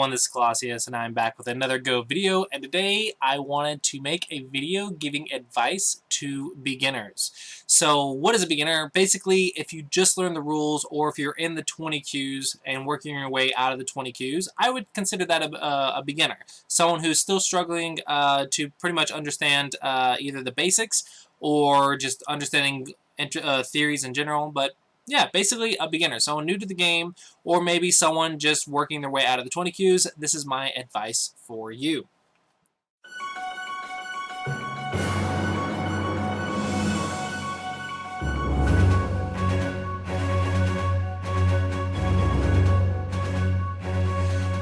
everyone, this is Clossi, and I'm back with another Go video, and today I wanted to make a video giving advice to beginners. So what is a beginner? Basically, if you just learned the rules, or if you're in the 20 queues and working your way out of the 20 queues, I would consider that a beginner. Someone who's still struggling to pretty much understand either the basics or just understanding theories in general, but yeah, basically a beginner, someone new to the game, or maybe someone just working their way out of the 20 queues. This is my advice for you.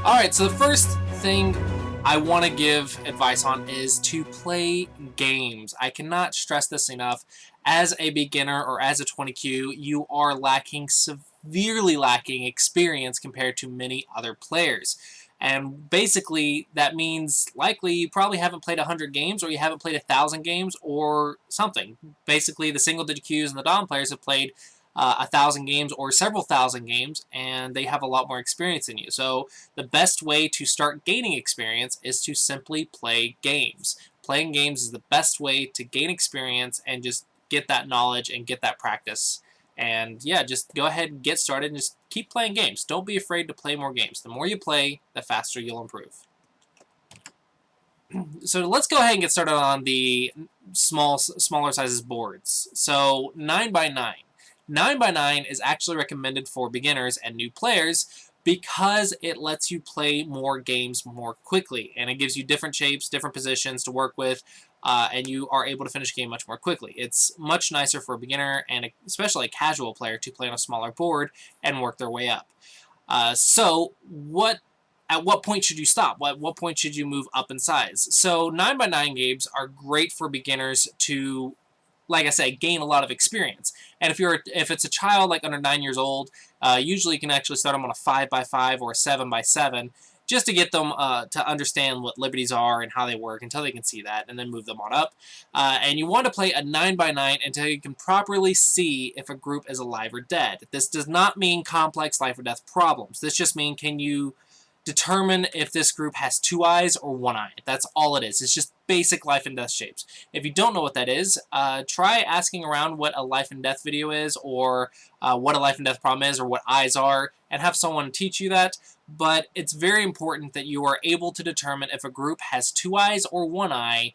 Alright, so the first thing I want to give advice on is to play games. I cannot stress this enough. As a beginner or as a 20Q, you are severely lacking experience compared to many other players. And basically, that means likely you probably haven't played 100 games, or you haven't played 1,000 games, or something. Basically, the single-digit queues and the Dom players have played 1,000 games or several thousand games, and they have a lot more experience than you. So the best way to start gaining experience is to simply play games. Playing games is the best way to gain experience and just get that knowledge and get that practice. And yeah, just go ahead and get started and just keep playing games. Don't be afraid to play more games. The more you play, the faster you'll improve. So let's go ahead and get started on the smaller sizes boards. So 9x9. 9x9 is actually recommended for beginners and new players because it lets you play more games more quickly, and it gives you different shapes, different positions to work with, and you are able to finish a game much more quickly. It's much nicer for a beginner and especially a casual player to play on a smaller board and work their way up. At what point should you stop? At what point should you move up in size? So 9x9 games are great for beginners to, like I said, gain a lot of experience. And if it's a child like under 9 years old, usually you can actually start them on a 5x5 or a 7x7 just to get them to understand what liberties are and how they work until they can see that, and then move them on up. And you want to play a 9x9 until you can properly see if a group is alive or dead. This does not mean complex life or death problems. This just means, can you determine if this group has 2 eyes or 1 eye. That's all it is. It's just basic life and death shapes. If you don't know what that is, try asking around what a life and death video is, or what a life and death problem is, or what eyes are, and have someone teach you that. But it's very important that you are able to determine if a group has 2 eyes or 1 eye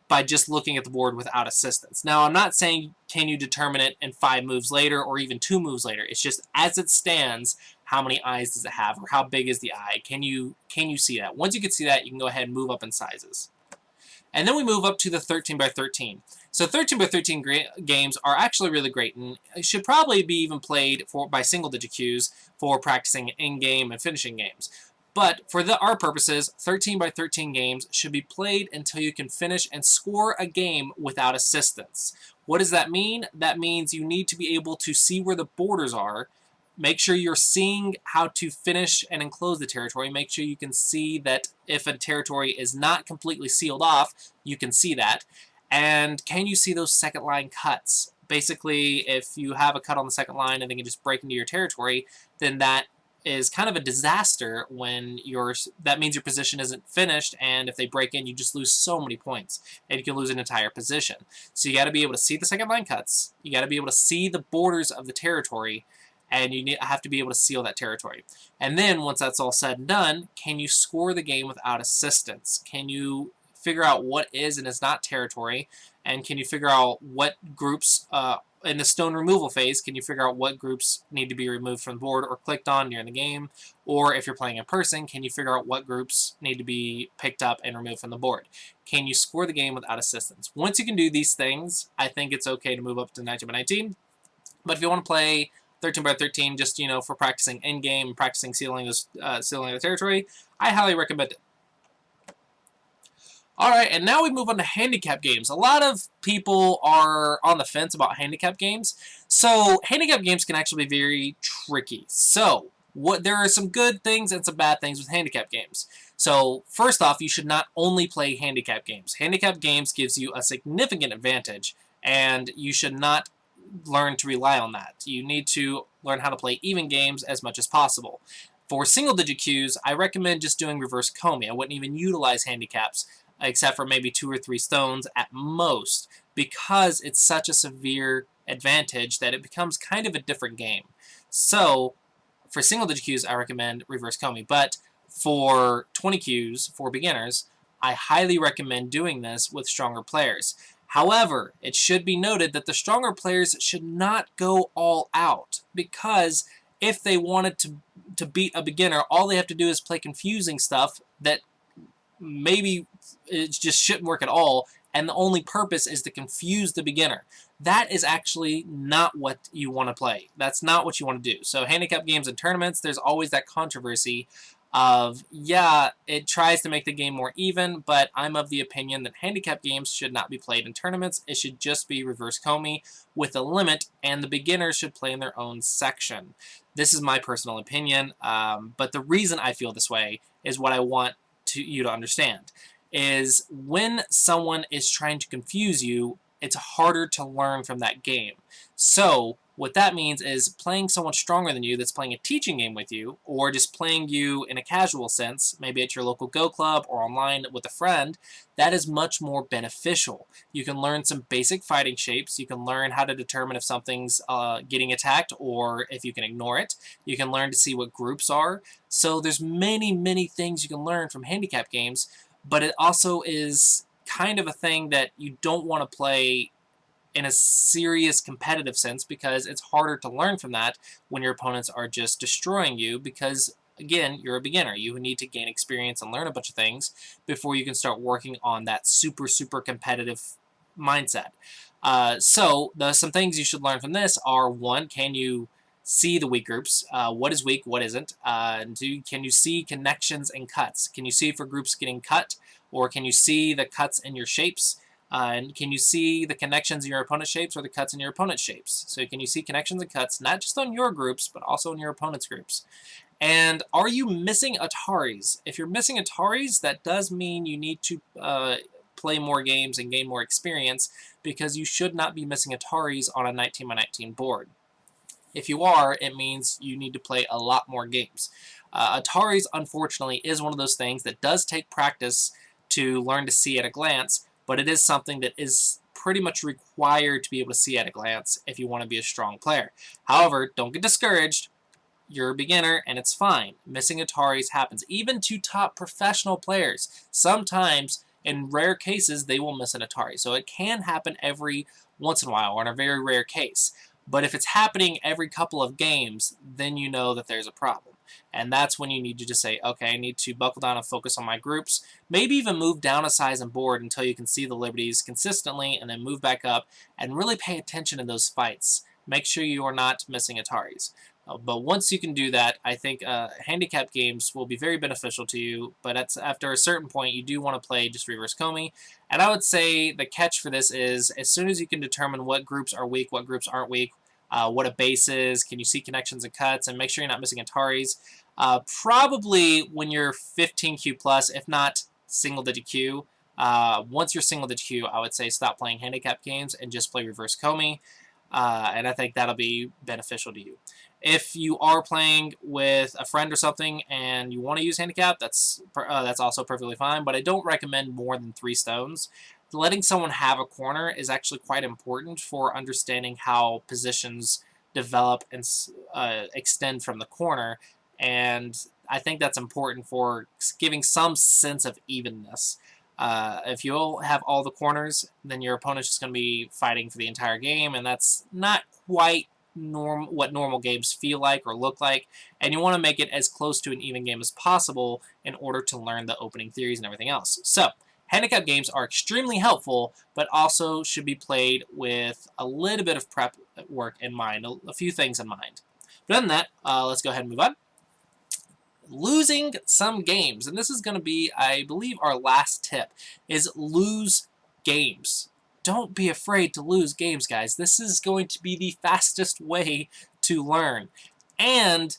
by just looking at the board without assistance. Now, I'm not saying can you determine it in 5 moves later or even 2 moves later. It's just as it stands, how many eyes does it have, or how big is the eye? Can you see that? Once you can see that, you can go ahead and move up in sizes. And then we move up to the 13x13. So 13x13 games are actually really great, and should probably be even played by single-digit queues for practicing in-game and finishing games. But for our purposes, 13x13 games should be played until you can finish and score a game without assistance. What does that mean? That means you need to be able to see where the borders are. Make sure you're seeing how to finish and enclose the territory. Make sure you can see that if a territory is not completely sealed off, you can see that. And can you see those second line cuts? Basically, if you have a cut on the second line and they can just break into your territory, then that is kind of a disaster when that means your position isn't finished, and if they break in, you just lose so many points, and you can lose an entire position. So you got to be able to see the second line cuts, you got to be able to see the borders of the territory, and you have to be able to seal that territory. And then, once that's all said and done, can you score the game without assistance? Can you figure out what is and is not territory? And can you figure out what groups, in the stone removal phase, can you figure out what groups need to be removed from the board or clicked on during the game? Or if you're playing in person, can you figure out what groups need to be picked up and removed from the board? Can you score the game without assistance? Once you can do these things, I think it's okay to move up to 19x19. But if you want to play 13x13, just, for practicing in-game, practicing sealing the territory, I highly recommend it. Alright, and now we move on to handicap games. A lot of people are on the fence about handicap games. So, handicap games can actually be very tricky. So, there are some good things and some bad things with handicap games. So, first off, you should not only play handicap games. Handicap games gives you a significant advantage, and you should not learn to rely on that. You need to learn how to play even games as much as possible. For single-digit cues, I recommend just doing reverse Comey. I wouldn't even utilize handicaps, except for maybe 2 or 3 stones at most, because it's such a severe advantage that it becomes kind of a different game. So, for single-digit cues, I recommend reverse Comey, but for 20 cues, for beginners, I highly recommend doing this with stronger players. However, it should be noted that the stronger players should not go all out, because if they wanted to beat a beginner, all they have to do is play confusing stuff that maybe it just shouldn't work at all, and the only purpose is to confuse the beginner. That is actually not what you want to play. That's not what you want to do. So handicap games and tournaments, there's always that controversy of, yeah, it tries to make the game more even, but I'm of the opinion that handicap games should not be played in tournaments. It should just be reverse Comey with a limit, and the beginners should play in their own section. This is my personal opinion, but the reason I feel this way is what I want you to understand, is when someone is trying to confuse you, it's harder to learn from that game. So what that means is playing someone stronger than you that's playing a teaching game with you, or just playing you in a casual sense, maybe at your local Go Club or online with a friend, that is much more beneficial. You can learn some basic fighting shapes. You can learn how to determine if something's getting attacked or if you can ignore it. You can learn to see what groups are. So there's many, many things you can learn from handicap games, but it also is kind of a thing that you don't want to play in a serious competitive sense, because it's harder to learn from that when your opponents are just destroying you, because again, you're a beginner. You need to gain experience and learn a bunch of things before you can start working on that super, super competitive mindset. So some things you should learn from this are, one, can you see the weak groups? What is weak, what isn't? Two, can you see connections and cuts? Can you see if a group's getting cut, or can you see the cuts in your shapes? And can you see the connections in your opponent's shapes or the cuts in your opponent's shapes? So can you see connections and cuts, not just on your groups, but also in your opponent's groups? And are you missing Ataris? If you're missing Ataris, that does mean you need to play more games and gain more experience, because you should not be missing Ataris on a 19x19 board. If you are, it means you need to play a lot more games. Ataris, unfortunately, is one of those things that does take practice to learn to see at a glance, but it is something that is pretty much required to be able to see at a glance if you want to be a strong player. However, don't get discouraged. You're a beginner, and it's fine. Missing Ataris happens. Even to top professional players, sometimes, in rare cases, they will miss an Atari. So it can happen every once in a while, or in a very rare case. But if it's happening every couple of games, then you know that there's a problem. And that's when you need to just say, okay, I need to buckle down and focus on my groups. Maybe even move down a size and board until you can see the liberties consistently, and then move back up and really pay attention in those fights. Make sure you are not missing Ataris. But once you can do that, I think handicap games will be very beneficial to you. But after a certain point, you do want to play just reverse Comey. And I would say the catch for this is, as soon as you can determine what groups are weak, what groups aren't weak, what a base is, can you see connections and cuts, and make sure you're not missing Ataris. Probably when you're 15Q plus, if not single-digit Q. Once you're single-digit Q, I would say stop playing handicap games and just play reverse Comey. And I think that'll be beneficial to you. If you are playing with a friend or something and you want to use handicap, that's also perfectly fine, but I don't recommend more than 3 stones. Letting someone have a corner is actually quite important for understanding how positions develop and extend from the corner, and I think that's important for giving some sense of evenness. If you have all the corners, then your opponent's just going to be fighting for the entire game, and that's not quite what normal games feel like or look like, and you want to make it as close to an even game as possible in order to learn the opening theories and everything else. So, handicap games are extremely helpful, but also should be played with a little bit of prep work in mind, a few things in mind. But other than that, let's go ahead and move on. Losing some games, and this is going to be, I believe, our last tip, is lose games. Don't be afraid to lose games, guys. This is going to be the fastest way to learn. And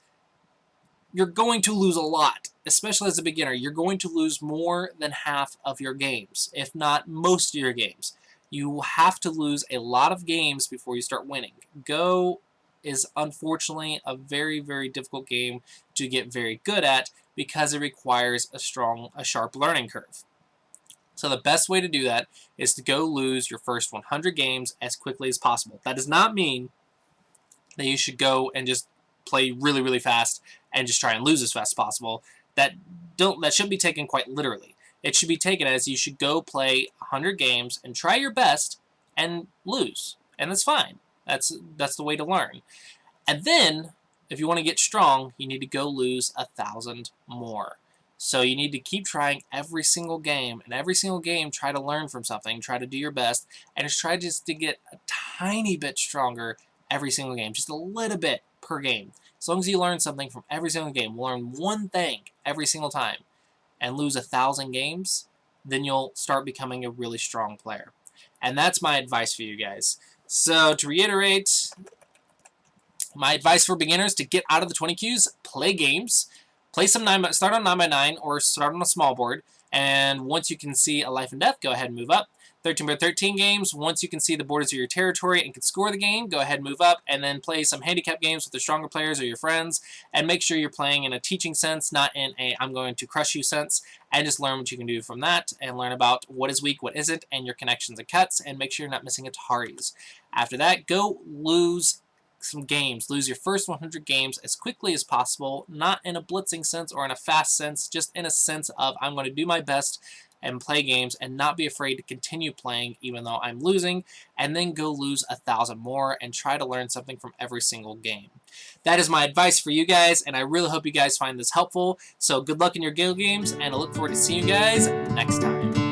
you're going to lose a lot, especially as a beginner. You're going to lose more than half of your games, if not most of your games. You have to lose a lot of games before you start winning. Go is unfortunately a very, very difficult game to get very good at because it requires a sharp learning curve. So the best way to do that is to go lose your first 100 games as quickly as possible. That does not mean that you should go and just play really, really fast and just try and lose as fast as possible. That shouldn't be taken quite literally. It should be taken as you should go play 100 games and try your best and lose. And that's fine. That's the way to learn. And then, if you want to get strong, you need to go lose 1,000 more. So you need to keep trying every single game, and every single game try to learn from something, try to do your best, and just try just to get a tiny bit stronger every single game, just a little bit per game. As long as you learn something from every single game, learn one thing every single time, and lose 1,000 games, then you'll start becoming a really strong player. And that's my advice for you guys. So to reiterate, my advice for beginners to get out of the 20 Qs, play games. Play some start on 9x9 or start on a small board, and once you can see a life and death, go ahead and move up. 13x13 games, once you can see the borders of your territory and can score the game, go ahead and move up, and then play some handicap games with the stronger players or your friends, and make sure you're playing in a teaching sense, not in a I'm going to crush you sense, and just learn what you can do from that, and learn about what is weak, what isn't, and your connections and cuts, and make sure you're not missing Ataris. After that, go lose some games. Lose your first 100 games as quickly as possible, not in a blitzing sense or in a fast sense, just in a sense of I'm going to do my best and play games and not be afraid to continue playing even though I'm losing, and then go lose 1,000 more and try to learn something from every single game. That is my advice for you guys, and I really hope you guys find this helpful. So good luck in your guild games, and I look forward to seeing you guys next time.